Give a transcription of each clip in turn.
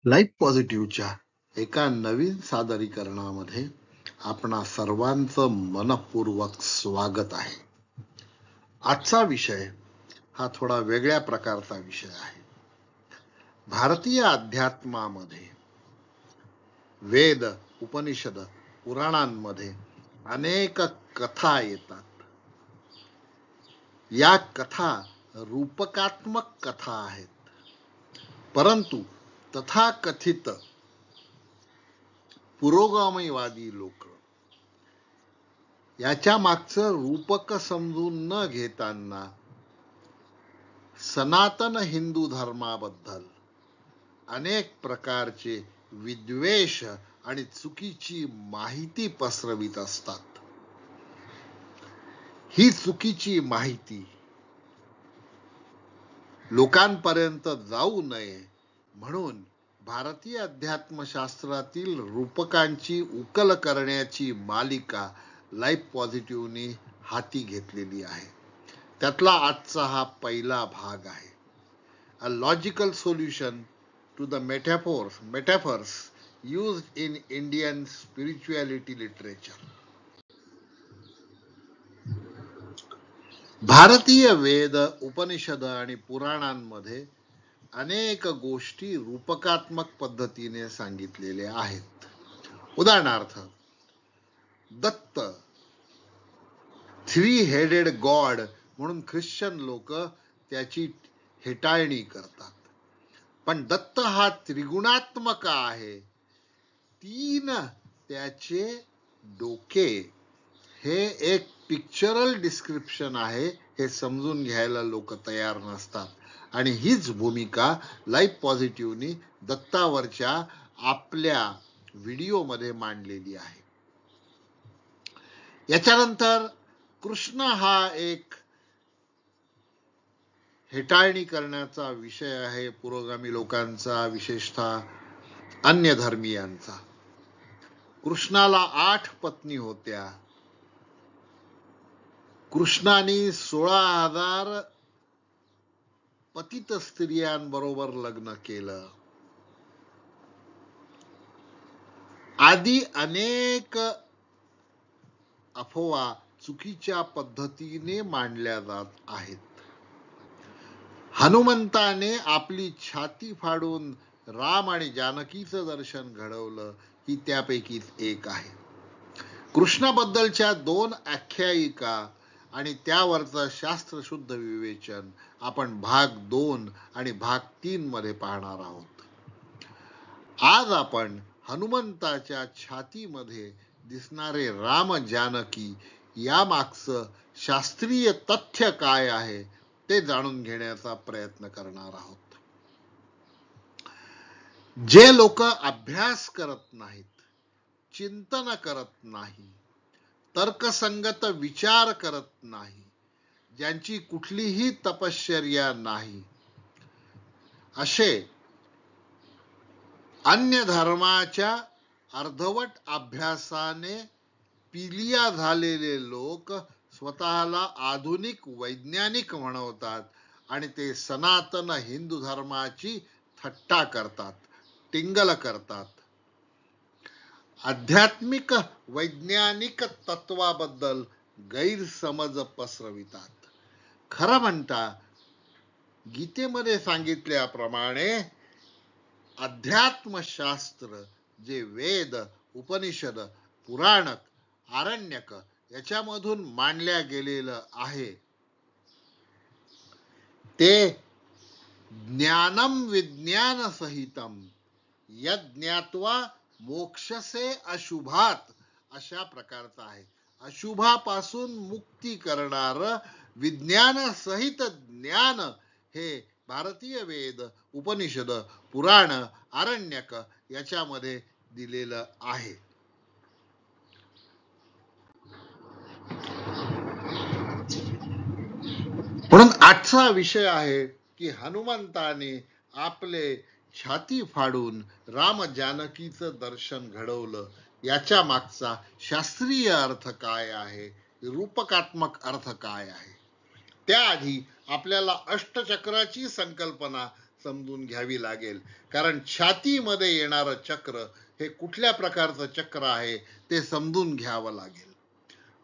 Life पॉझिटिव्हच्या एका नवीन सादरीकरणामध्ये आपणा सर्वांचं मनपूर्वक स्वागत आहे. आजचा विषय हा थोडा वेगळ्या प्रकारचा विषय आहे. भारतीय अध्यात्मामध्ये वेद, उपनिषद, पुराणांमध्ये अनेक कथा येतात. या कथा रूपकात्मक कथा आहेत, परंतु तथाकथित पुरोगामीवादी लोक याच्या मागचं रूपक समजून न घेताना सनातन हिंदू धर्माबद्दल अनेक प्रकारचे विद्वेष आणि चुकीची माहिती पसरवित असतात. ही चुकीची माहिती लोकांपर्यंत जाऊ नये म्हणून भारतीय अध्यात्मशास्त्रातील रूपकांची उकल करण्याची मालिका लाईफ पॉझिटिव्हनी हाती घेतलेली आहे. त्यातला आजचा हा पहिला भाग आहे. A logical solution to the metaphors used in Indian spirituality literature. भारतीय वेद, उपनिषद आणि पुराणांमध्ये अनेक गोष्टी रूपकात्मक पद्धतीने सांगितलेल्या आहेत. उदाहरणार्थ, दत्त थ्री हेडेड गॉड म्हणून ख्रिश्चन लोक त्याची हेटाळणी करतात. पण दत्त हा त्रिगुणात्मक आहे. 3 त्याचे डोके हे एक पिक्चरल डिस्क्रिप्शन आहे हे समजून घ्यायला लोक तयार नसतात. आणि हीच भूमिका लाईफ पॉझिटिव्हनी दत्तावरच्या आपल्या व्हिडिओमध्ये मांडलेली आहे. याच्यानंतर कृष्ण हा एक हेटाळणी करण्याचा विषय आहे पुरोगामी लोकांचा, विशेषतः अन्य धर्मीयांचा. कृष्णाला 8 पत्नी होत्या. कृष्णाने 16,000 पतित स्त्रियांबरोबर लग्न केलं. आदी अनेक अफवा चुकीच्या पद्धतीने मांडल्या जात आहेत. हनुमंताने आपली छाती फाडून राम आणि जानकीचं दर्शन घडवलं ही त्यापैकीच एक आहे. कृष्णाबद्दलच्या 2 आख्यायिका आणि त्यावरचं शास्त्रशुद्ध विवेचन आपण भाग 2 आणि भाग 3 मध्ये पाहणार आहोत. आज आपण हनुमंताच्या छातीमध्ये दिसणारे राम जानकी या मागचं शास्त्रीय तथ्य काय आहे ते जाणून घेण्याचा प्रयत्न करणार आहोत. जे लोक अभ्यास करत नाहीत, चिंतन करत नाही, तर्कसंगत विचार करत नाही, ज्यांची कुठलीही तपश्चर्या नाही, असे अन्य धर्माच्या अर्धवट अभ्यासाने पिलिया झालेले लोक स्वतःला आधुनिक वैज्ञानिक म्हणवतात आणि ते सनातन हिंदू धर्माची थट्टा करतात, टिंगल करतात. आध्यात्मिक वैज्ञानिक तत्वाबद्दल गैरसमज पसरवितात. खरं म्हणता गीतेमध्ये सांगितल्याप्रमाणे अध्यात्मशास्त्र जे वेद, उपनिषद, पुराणक, आरण्यक याच्यामधून मांडल्या गेलेलं आहे ते ज्ञानम विज्ञान सहितम यज्ञात्वा मोक्षसे अशुभात अशा प्रकारचा आहे. अशुभापासून मुक्ती करणार विज्ञान सहित ज्ञान हे भारतीय वेद, उपनिषद, पुराण, आरण्यक याच्यामध्ये दिलेलं आहे. म्हणून आजचा विषय आहे की हनुमंताने आपले छाती फाडून राम जानकीचं दर्शन घडवलं याच्या मागचा शास्त्रीय अर्थ काय आहे, रूपकात्मक अर्थ काय आहे. त्याआधी आपल्याला अष्टचक्राची संकल्पना समजून घ्यावी लागेल. कारण छातीमध्ये येणारं चक्र हे कुठल्या प्रकारचं चक्र आहे ते समजून घ्यावं लागेल.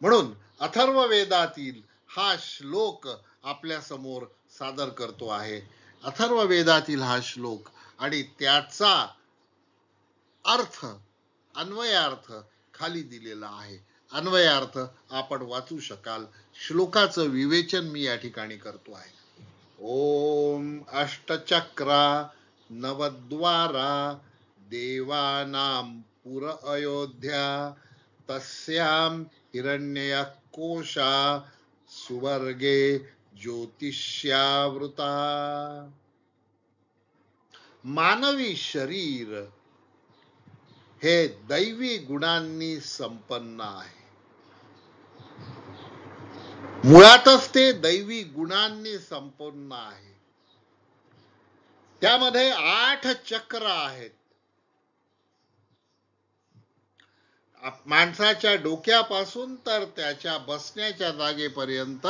म्हणून अथर्ववेदातील हा श्लोक आपल्या समोर सादर करतो आहे. अथर्ववेदातील हा श्लोक आणि त्याचा अर्थ, अन्वयार्थ खाली दिलेला आहे. अन्वयार्थ आपण वाचू शकाल. श्लोकाचं विवेचन मी या ठिकाणी करतो आहे. ओम अष्टचक्रा नवद्वारा देवानां पुर अयोध्या तस्यां हिरण्य कोशा सुवर्गे ज्योतिष्यावृता. मानवी शरीर हे दैवी गुणांनी संपन्न आहे. मुळातच ते दैवी गुणांनी संपन्न आहे. त्यामध्ये 8 चक्र आहेत. माणसाच्या डोक्यापासून तर त्याच्या बसण्याच्या जागेपर्यंत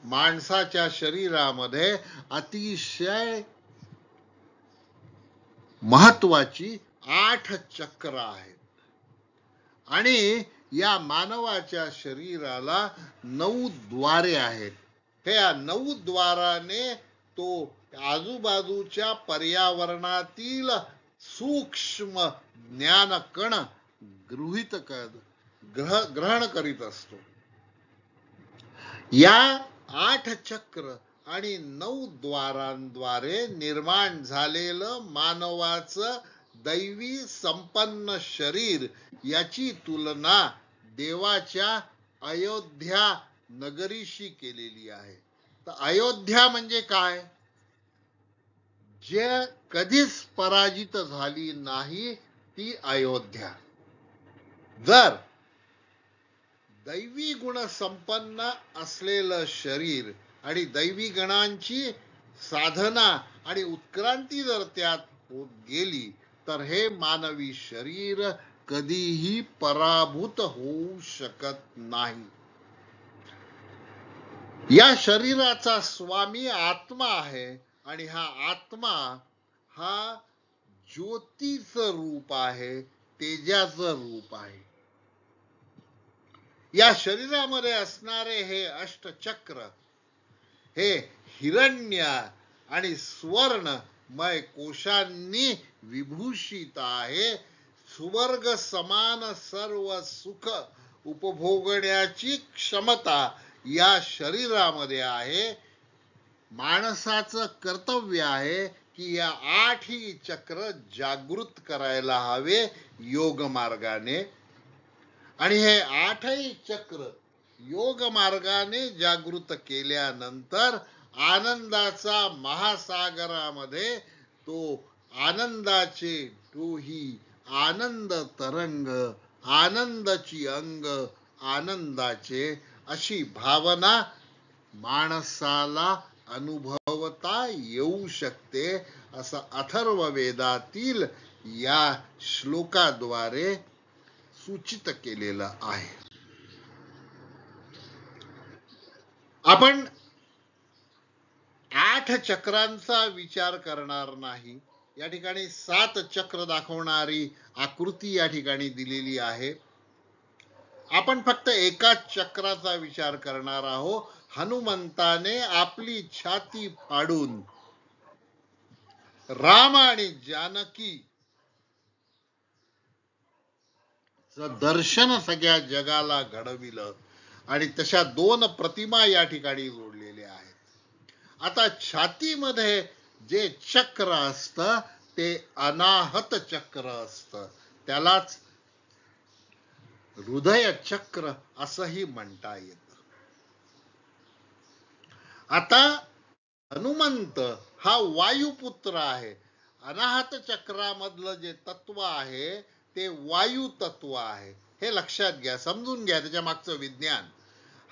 माणसाच्या शरीरामध्ये अतिशय महत्वाची 8 चक्र आहेत. आणि या मानवाच्या शरीराला 9 द्वारे आहेत. या 9 द्वाराने तो आजूबाजूच्या पर्यावरणातील सूक्ष्म ज्ञानकण ग्रहण करीत असतो. या 8 चक्र आणि 9 द्वारांद्वारे निर्माण झालेलं मानवाचं दैवी संपन्न शरीर याची तुलना देवाच्या अयोध्या नगरीशी केलेली आहे. तर अयोध्या म्हणजे काय? जे कधीच पराजित झाली नाही ती अयोध्या. जर दैवी गुण संपन्न असलेलं शरीर आणि दैवी गणांची साधना आणि उत्क्रांती जर त्यात होत गेली तर हे मानवी शरीर कधीही पराभूत होऊ शकत नाही. या शरीराचा स्वामी आत्मा आहे आणि हा आत्मा हा ज्योतीचं रूप आहे, तेजाचं रूप आहे. या शरीरामध्ये असणारे हे अष्टचक्र हे हिरण्य आणि सुवर्णमय कोशांनी विभूषित आहे. सुवर्ग समान सर्व सुख उपभोगण्याची क्षमता या शरीरामध्ये आहे. माणसाचं कर्तव्य आहे की या 8ही चक्र जागृत करायला हवे योग मार्गाने. आणि हे 8ही चक्र योग मार्गाने जागृत केल्यानंतर आनंदाचा महासागरामध्ये तो आनंदाचे डोही, आनंद तरंग, आनंदाची अंग, आनंदाचे अशी भावना माणसाला अनुभवता येऊ शकते असं अथर्ववेदातील या श्लोकाद्वारे सूचित केलेलं आहे. आपण 8 चक्रांचा विचार करणार नाही. या ठिकाणी 7 चक्र दाखवणारी आकृती या ठिकाणी दिलेली आहे. आपण फक्त एकाच चक्राचा विचार करणार आहोत. हनुमंताने आपली छाती फाडून राम आणि जानकी दर्शन सगळ्या जगाला घडविलं आणि तशा 2 प्रतिमा या ठिकाणी जोडलेल्या आहेत. आता छातीमध्ये जे चक्र असतं ते अनाहत चक्र असतं. त्यालाच हृदय चक्र असंही म्हणता येतं. आता हनुमंत हा वायुपुत्र आहे. अनाहत चक्रामधलं जे तत्व आहे ते वायू तत्व आहे. हे लक्षात घ्या, समजून घ्या त्याच्या मागचं विज्ञान.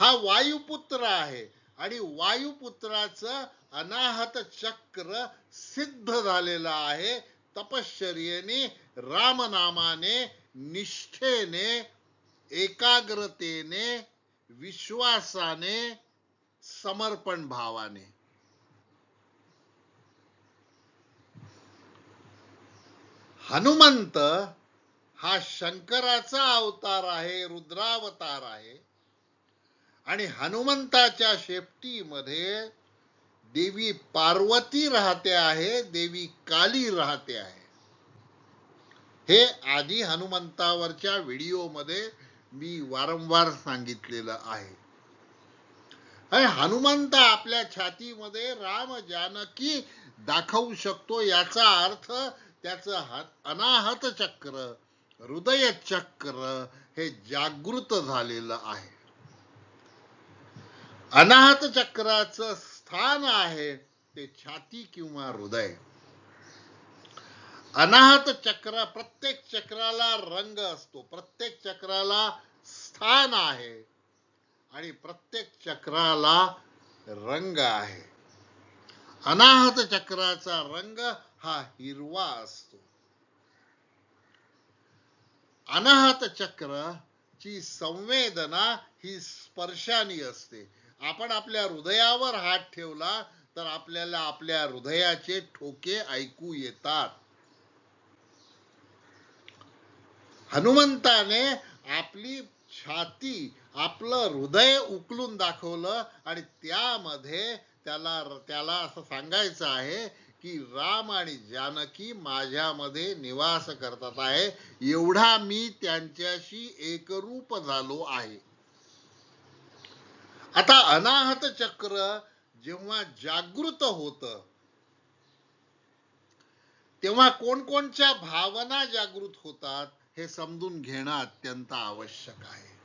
हा वायुपुत्र आहे आणि वायुपुत्राचं अनाहत चक्र सिद्ध झालेलं आहे तपश्चर्येने, रामनामाने, निष्ठेने, एकाग्रतेने, विश्वासाने, समर्पण भावाने. हनुमंत हा शंकराचा अवतार आहे, रुद्रावतार आहे. आणि हनुमंताच्या शेपटीमध्ये देवी पार्वती राहते आहे, देवी काली राहते आहे. हे आधी हनुमंतावरच्या व्हिडिओमध्ये मी वारंवार सांगितलेलं आहे. हनुमंत आपल्या छातीमध्ये राम जानकी दाखवू शकतो, याचा अर्थ त्याचं अनाहत चक्र, हृदय चक्र हे जागृत झालेलं आहे. अनाहत चक्राचं स्थान आहे ते छाती किंवा हृदय. अनाहत चक्र, प्रत्येक चक्राला रंग असतो, प्रत्येक चक्राला स्थान आहे आणि प्रत्येक चक्राला रंग आहे. अनाहत चक्राचा रंग हा हिरवा असतो. अनाहत चक्राची संवेदना ही स्पर्शाने असते. आपण आपल्या हृदयावर हात ठेवला तर आपल्याला आपल्या हृदयाचे ठोके ऐकू येतात. हनुमंताने आपली छाती, आपलं हृदय उकलून दाखवलं आणि त्यामध्ये त्याला असं सांगायचं आहे की राम आणि जानकी माझ्यामध्ये निवास करतात आहे, एवढा मी त्यांच्याशी एकरूप झालो आहे. आता अनाहत चक्र जेव्हा जागृत होतं तेव्हा कोणकोणत्या भावना जागृत होतात हे समजून घेणं अत्यंत आवश्यक आहे.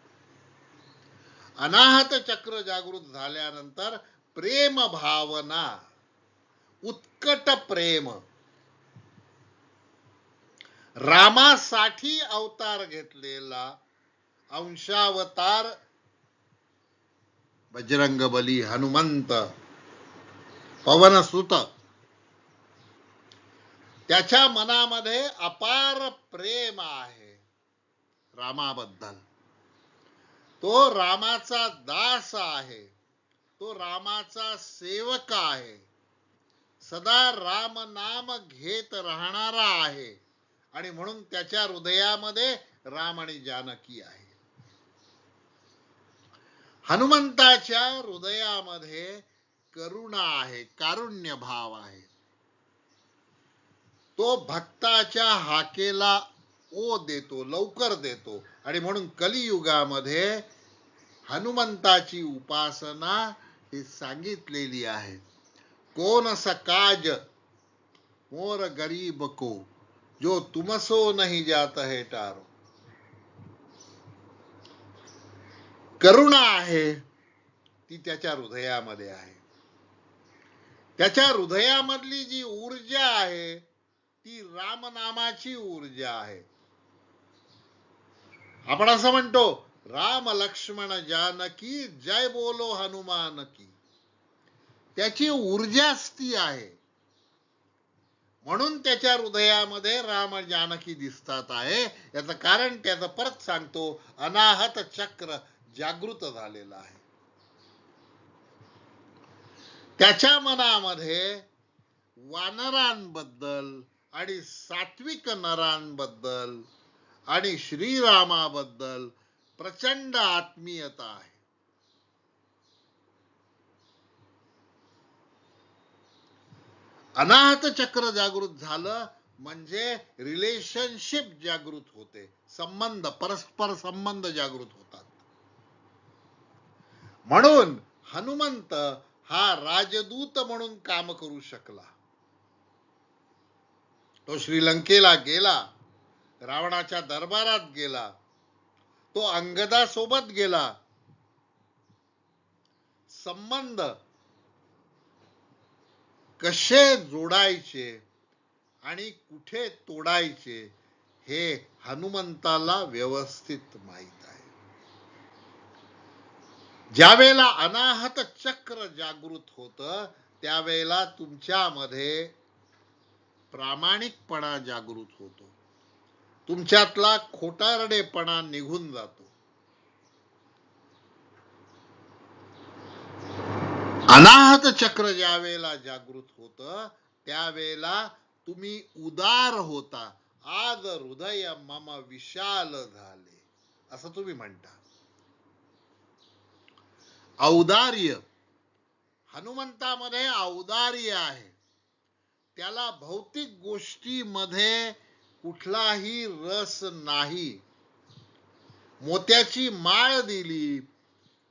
अनाहत चक्र जागृत झाल्यानंतर प्रेम भावना, उत्कट प्रेम, रामासाठी अवतार घेतलेला अंशावतार बजरंगबली हनुमंत, पवनसुत, त्याच्या मनामध्ये अपार प्रेम आहे रामाबद्दल. तो रामाचा दास आहे, तो रामाचा सेवक आहे, सदा राम नाम घेत राहणारा आहे आणि म्हणून त्याच्या हृदयामध्ये राम आणि जानकी आहे. हनुमंताच्या हृदयामध्ये करुणा आहे, कारुण्य भाव आहे. तो भक्ताच्या हाकेला ओ देतो, लवकर देतो आणि म्हणून कलियुगामध्ये हनुमंताची उपासना ही सांगितलेली आहे. कौन सा काज मोर गरीब को जो तुमसो नहीं जात है टारो. करुणा आहे ती त्याच्या हृदयामध्ये आहे. त्याच्या हृदयामधली जी ऊर्जा आहे ती रामनामाची ऊर्जा आहे. आपण असं म्हणतो, राम लक्ष्मण जानकी जय बोलो हनुमान की. त्याची ऊर्जाच ती आहे. म्हणून त्याच्या हृदयामध्ये राम जानकी दिसतात आहे. याचं कारण त्याचं परत सांगतो, अनाहत चक्र जागृत झालेलं आहे. त्याच्या मनामध्ये वानरांबद्दल आणि सात्विक नरांबद्दल आणि श्रीरामाबद्दल प्रचंड आत्मीयता आहे. अनाहत चक्र जागृत झालं म्हणजे रिलेशनशिप जागृत होते, संबंध, परस्पर संबंध जागृत होतात. म्हणून हनुमंत हा राजदूत म्हणून काम करू शकला. तो श्रीलंकेला गेला, रावणाच्या दरबारात गेला, तो अंगदासोबत गेला. संबंध कसे जोडायचे आणि कुठे तोडायचे हे हनुमंताला व्यवस्थित माहित आहे. ज्यावेळेला अनाहत चक्र जागृत होतं त्यावेळेला तुमच्यामध्ये प्रामाणिकपणा जागृत होतो, तुमच्यातला खोटारडेपणा निघून जातो. अनाहत चक्र ज्या वेळेला जागृत होतं त्यावेळेला तुम्ही उदार होता, आज हृदय मम विशाल झाले, असं तुम्ही म्हणता. औदार्य, हनुमंतामध्ये औदार्य आहे. त्याला भौतिक गोष्टीमध्ये कुठलाही रस नाही. मोत्याची माळ दिली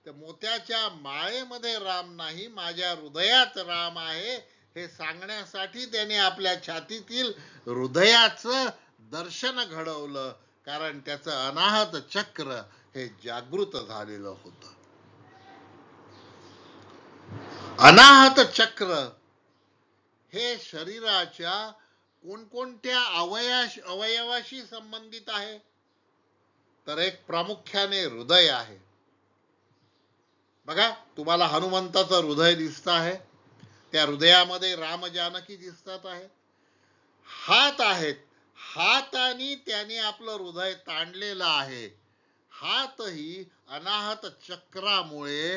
तर मोत्याच्या माळेमध्ये राम नाही, माझ्या हृदयात राम आहे हे सांगण्यासाठी त्याने आपल्या छातीतील हृदयाचं दर्शन घडवलं. कारण त्याचं अनाहत चक्र हे जागृत झालेलं होतं. अनाहत चक्र हे शरीराच्या कोणकोणत्या अवयवाशी संबंधित आहे? तर एक प्रामुख्याने हृदय आहे. बघा, तुम्हाला हनुमंताचं हृदय दिसत आहे, त्या हृदयामध्ये राम जानकी दिसतात आहे. हात आहेत, हाताने त्याने आपलं हृदय ताणलेलं आहे. हातही अनाहत चक्रामुळे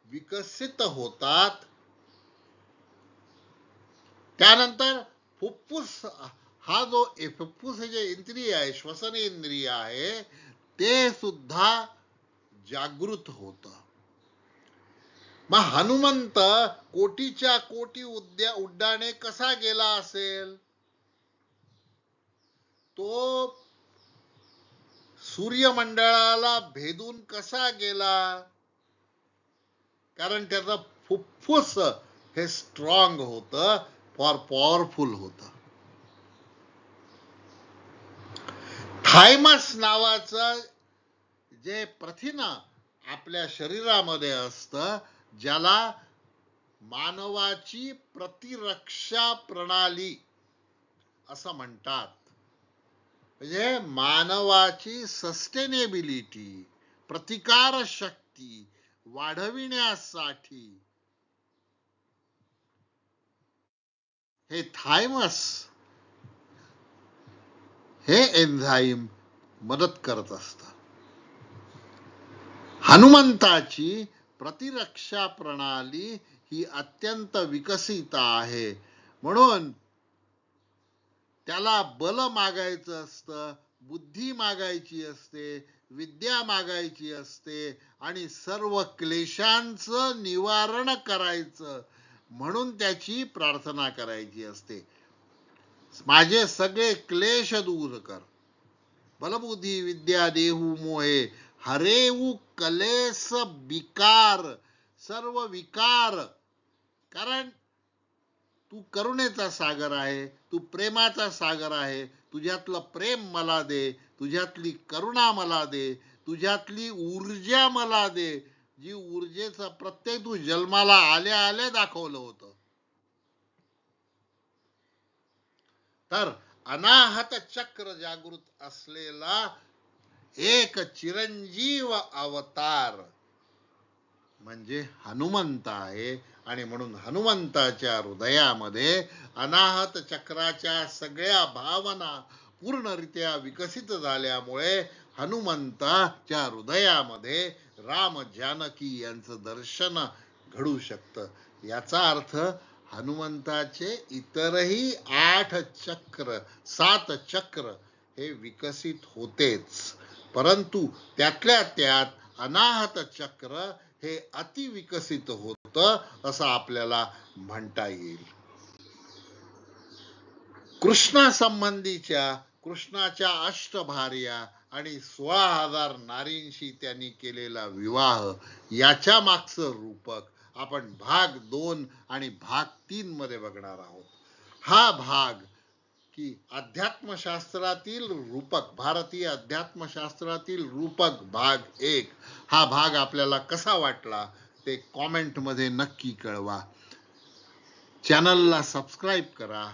विकसित होतात. त्यानंतर फुफ्फुस, हा जो फुफ्फुस जे इंद्रिय आहे, श्वसन इंद्रिय आहे, ते सुद्धा जागृत होत. मग हनुमंत कोटीच्या कोटी उड्डाणे कसा गेला असेल? तो सूर्यमंडळाला भेदून कसा गेला? कारण त्याचं फुफ्फुस हे स्ट्रॉंग होतं, पॉवरफुल होतं. थायमस नावाचं जे प्रथिन आपल्या शरीरामध्ये असतं, ज्याला मानवाची प्रतिरक्षा प्रणाली असं म्हणतात. म्हणजे मानवाची सस्टेनेबिलिटी, प्रतिकार शक्ती वाढविण्यासाठी हे थायमस हे एन्झाईम मदत करत असतं. हनुमंताची प्रतिरक्षा प्रणाली ही अत्यंत विकसित आहे. म्हणून त्याला बल मागायचं असतं, बुद्धी मागायची असते, विद्या मागायची असते आणि सर्व क्लेशांचं निवारण करायचं म्हणून त्याची प्रार्थना करायची असते. माझे सगळे क्लेश दूर कर, बलबुद्धी विद्या देहू मोहे, हरेऊ कलेस विकार, सर्व विकार. कारण तू करुणेचा सागर आहे, तू प्रेमाचा सागर आहे. तुझ्यातलं प्रेम मला दे, तुझ्यातली करुणा मला दे, तुझ्यातली ऊर्जा मला दे, जी ऊर्जेचा प्रत्यय तू जन्माला आल्या आल्या दाखवलं होतं. तर अनाहत चक्र जागृत असलेला एक चिरंजीव अवतार म्हणजे हनुमंत आहे. आणि म्हणून हनुमंताच्या हृदयामध्ये अनाहत चक्राच्या सगळ्या भावना पूर्णरित्या विकसित झाल्यामुळे हनुमंताच्या हृदयामध्ये राम जानकी यांचं दर्शन घडू शकतं. याचा अर्थ हनुमंताचे इतरही 8 चक्र 7 चक्र हे विकसित होतेच, परंतु त्यातल्या त्यात अनाहत चक्र हे अतिविकसित होतं असं आपल्याला म्हणता येईल. कृष्णासंबंधीच्या कृष्णाच्या अष्टभार्या आणि 16,000 नारींशी त्यांनी केलेला विवाह याच्या मागचं रूपक आपण भाग 2 आणि भाग 3 मध्ये बघणार आहोत. हा भाग की अध्यात्मशास्त्रातील रूपक, भारतीय अध्यात्मशास्त्रातील रूपक भाग 1 हा भाग आपल्याला कसा वाटला ते कॉमेंट मध्ये नक्की कळवा. चॅनलला सबस्क्राईब करा.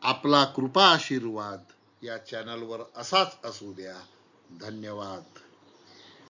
आपला कृपा आशीर्वाद या चॅनलवर असाच असू द्या. धन्यवाद.